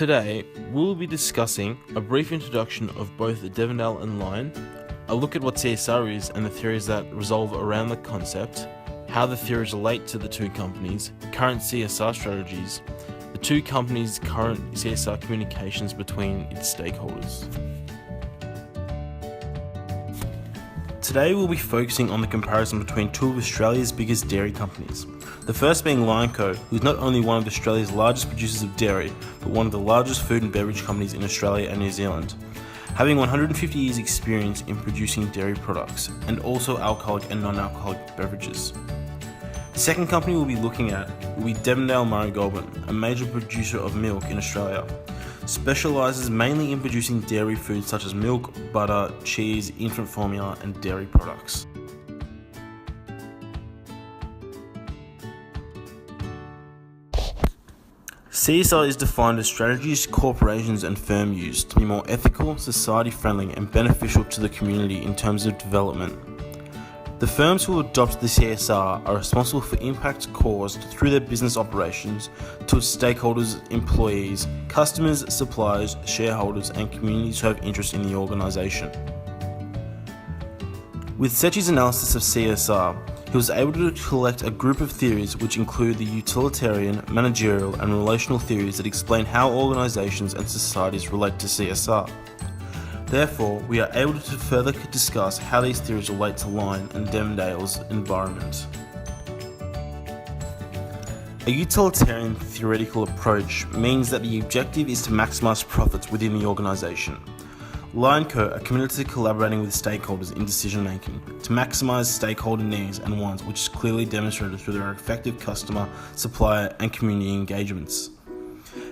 Today, we'll be discussing a brief introduction of both Devondale and Lion, a look at what CSR is and the theories that revolve around the concept, how the theories relate to the two companies, current CSR strategies, the two companies' current CSR communications between its stakeholders. Today we'll be focusing on the comparison between two of Australia's biggest dairy companies. The first being Lion Co, who is not only one of Australia's largest producers of dairy, but one of the largest food and beverage companies in Australia and New Zealand, having 150 years experience in producing dairy products, and also alcoholic and non-alcoholic beverages. The second company we'll be looking at will be Devondale Murray Goulburn, a major producer of milk in Australia. Specialises mainly in producing dairy foods such as milk, butter, cheese, infant formula and dairy products. CSR is defined as strategies corporations and firms use to be more ethical, society-friendly and beneficial to the community in terms of development. The firms who adopt the CSR are responsible for impacts caused through their business operations to its stakeholders, employees, customers, suppliers, shareholders and communities who have interest in the organisation. With Secchi's analysis of CSR, he was able to collect a group of theories which include the utilitarian, managerial and relational theories that explain how organisations and societies relate to CSR. Therefore, we are able to further discuss how these theories relate to Lion and Devondale's environment. A utilitarian theoretical approach means that the objective is to maximise profits within the organisation. Lion Co are committed to collaborating with stakeholders in decision making to maximise stakeholder needs and wants, which is clearly demonstrated through their effective customer, supplier and community engagements.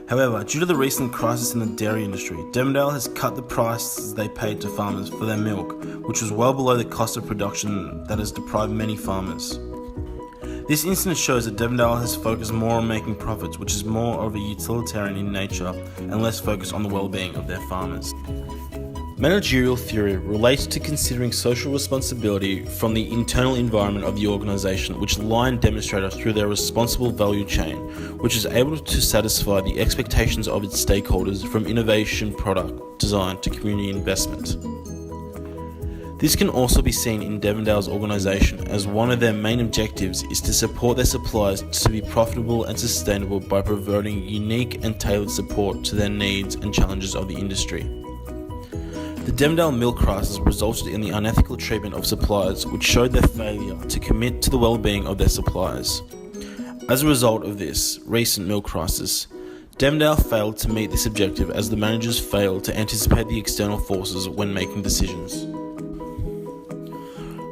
However, due to the recent crisis in the dairy industry, Devondale has cut the prices they paid to farmers for their milk, which was well below the cost of production that has deprived many farmers. This instance shows that Devondale has focused more on making profits, which is more of a utilitarian in nature and less focused on the well-being of their farmers. Managerial theory relates to considering social responsibility from the internal environment of the organisation, which Lion demonstrated through their responsible value chain, which is able to satisfy the expectations of its stakeholders from innovation, product design to community investment. This can also be seen in Devondale's organisation, as one of their main objectives is to support their suppliers to be profitable and sustainable by providing unique and tailored support to their needs and challenges of the industry. The Devondale milk crisis resulted in the unethical treatment of suppliers, which showed their failure to commit to the well-being of their suppliers. As a result of this recent milk crisis, Devondale failed to meet this objective as the managers failed to anticipate the external forces when making decisions.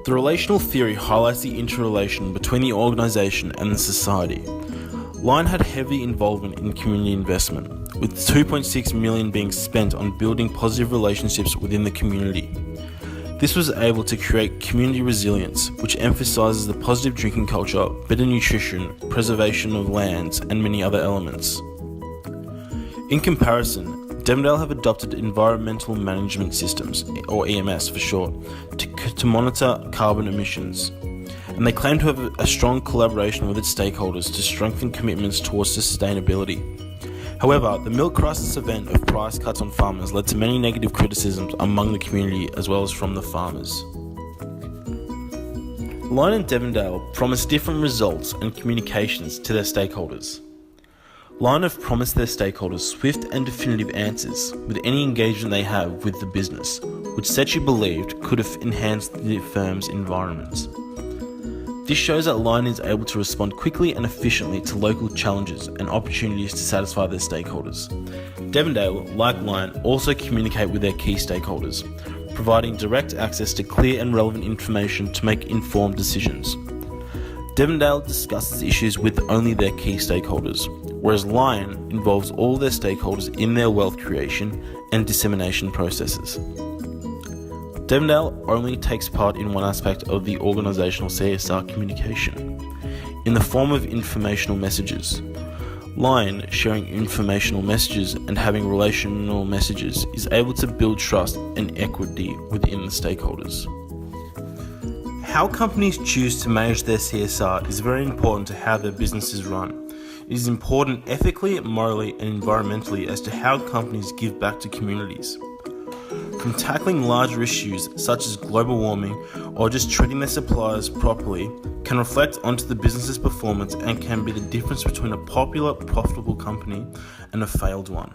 The relational theory highlights the interrelation between the organisation and the society. Lion had heavy involvement in community investment, with $2.6 million being spent on building positive relationships within the community. This was able to create community resilience, which emphasises the positive drinking culture, better nutrition, preservation of lands, and many other elements. In comparison, Devondale have adopted environmental management systems, or EMS for short, to monitor carbon emissions. And they claim to have a strong collaboration with its stakeholders to strengthen commitments towards sustainability. However, the milk crisis event of price cuts on farmers led to many negative criticisms among the community as well as from the farmers. Lion and Devondale promised different results and communications to their stakeholders. Lion have promised their stakeholders swift and definitive answers with any engagement they have with the business, which Secchi believed could have enhanced the firm's environment. This shows that Lion is able to respond quickly and efficiently to local challenges and opportunities to satisfy their stakeholders. Devondale, like Lion, also communicate with their key stakeholders, providing direct access to clear and relevant information to make informed decisions. Devondale discusses issues with only their key stakeholders, whereas Lion involves all their stakeholders in their wealth creation and dissemination processes. Devondale only takes part in one aspect of the organisational CSR communication, in the form of informational messages. Lion, sharing informational messages and having relational messages, is able to build trust and equity within the stakeholders. How companies choose to manage their CSR is very important to how their business is run. It is important ethically, morally, and environmentally as to how companies give back to communities. From tackling larger issues such as global warming or just treating their suppliers properly can reflect onto the business's performance and can be the difference between a popular, profitable company and a failed one.